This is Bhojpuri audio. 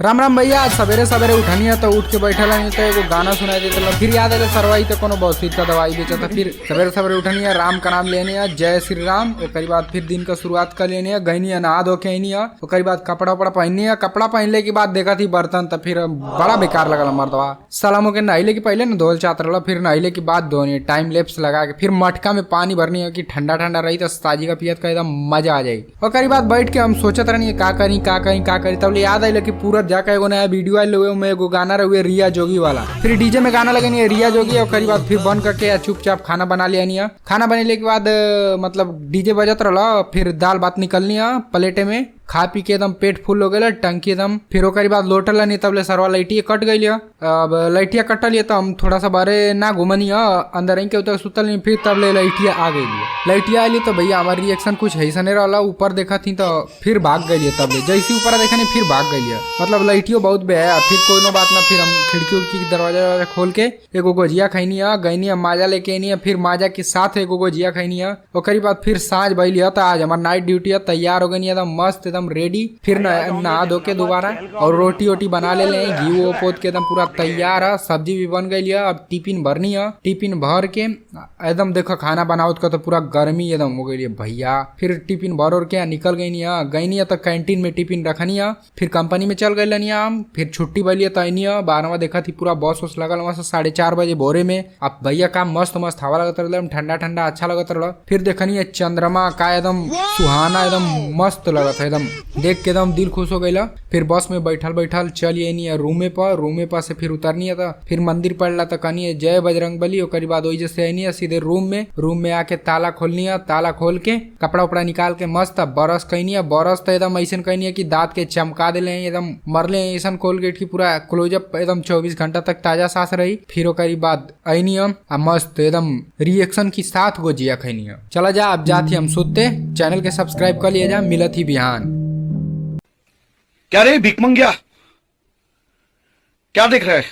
राम राम भैया। सवेरे सवेरे उठनिया तो उठ के बैठल हनी तो एगो गाना सुनाई देता। फिर याद आया सरवाई तो कोनो बौसीत का दवाई बेचा था। फिर सवेरे सवेरे उठनिया राम का नाम लेने जय श्री राम। ओकरी बाद फिर दिन का शुरुआत कर लेने गईनी नहा धो के आईनी। ओकरी बाद कपड़ा उपड़ा पहननी। कपड़ा पहनले के बाद देखा थी बर्तन तो फिर बड़ा बेकार लगल मर्दवा। सलामों के नहिले के पहले न धोल चाहत रहा, फिर नहिले के बाद धोनी टाइम लेप्स लगा के फिर मटका में पानी भरनी है कि ठंडा ठंडा रही तो ताजी का पियत का एकदम मजा आ जाये। ओकरी बाद बैठ के हम सोचत रहनी का करी तब याद आई कि पूरा जाकर एगो नया वीडियो आयल हुए में एगो गाना रहे रिया जोगी वाला। फिर डीजे में गाना लगनी रिया जोगी और करीब बाद फिर बंद करके चुपचाप खाना बना लिया। खाना बनाने के बाद मतलब डीजे बजत रहा। फिर दाल भात निकलनी प्लेटे में खा पी के एकदम पेट फुल हो गया टंकी एकदम। फिर ओकरी बाद लोटल नहीं तब सरवा लाइटिया कट गई। अब लाइटिया कटल तो हम थोड़ा सा बारे ना घूमनी अंदर आई के सुतल नहीं। फिर तब ले लाइटिया आ गई। लाइटिया आई तो भैया हमारी रिएक्शन कुछ ऐसा नहीं रहा। ऊपर देखा थी तो फिर भाग गई। तब जैसे ऊपर देखा नहीं फिर भाग गई। मतलब लाइटियो बहुत बेहया। फिर कोई नो बात ना। फिर हम खिड़की उड़की दरवाजा खोल के एगो गोजिया खैनी गईनी माजा लेके आनी। फिर माजा के साथ एगो गोजिया खैनी। ओकरी बाद फिर साँझ भैली तो आज हमार नाइट ड्यूटी तैयार हो गई एकदम मस्त एकदम रेडी। फिर नहा धो के दोबारा और रोटी वोटी बना ले घी वो पोत के एकदम पूरा तैयार है। सब्जी भी बन गई है। अब टिफिन भरनी है। टिफिन भर के एकदम देखो खाना बनाओ का तो पूरा गर्मी एकदम हो गई भैया। फिर टिफिन भर और के निकल गई तो कैंटीन में टिफिन रखनी है। फिर कंपनी में चल गई हम। फिर छुट्टी भैली तो आनी 12 देखा थी पूरा बॉस वॉस लगल वहां से 4:30 बजे भोरे में। अब भैया का मस्त मस्त हवा लगता रहा ठंडा ठंडा अच्छा लगता रहा। फिर देखनी है चंद्रमा का एकदम सुहाना एकदम मस्त लगता एकदम देख के एकदम दिल खुश हो गया। फिर बस में बैठल चलिए रूमे पर से फिर उतरनी है। तो फिर मंदिर पड़ला तो कहनी है जय बजरंग बली। ओकरी बाद वही से आनी है सीधे रूम में आके ताला खोलनी है। ताला खोल के कपड़ा उपड़ा निकाल के मस्त बरस कहनी है। बरस तो एकदम ऐसा कहनी है कि दांत के चमका दिले एकदम मरले ऐसा कोलगेट की पूरा क्लोजअप एकदम 24 घंटा तक ताजा सांस रही। फिर ओकरी बाद आईनी हम मस्त एकदम रिएक्शन की साथ गोजिया खैनी है। चला जा अब जाती हम सुते। चैनल के सब्सक्राइब कर लिए जा। मिलत ही बिहान। क्या रे भिक मंगिया, क्या देख रहा है?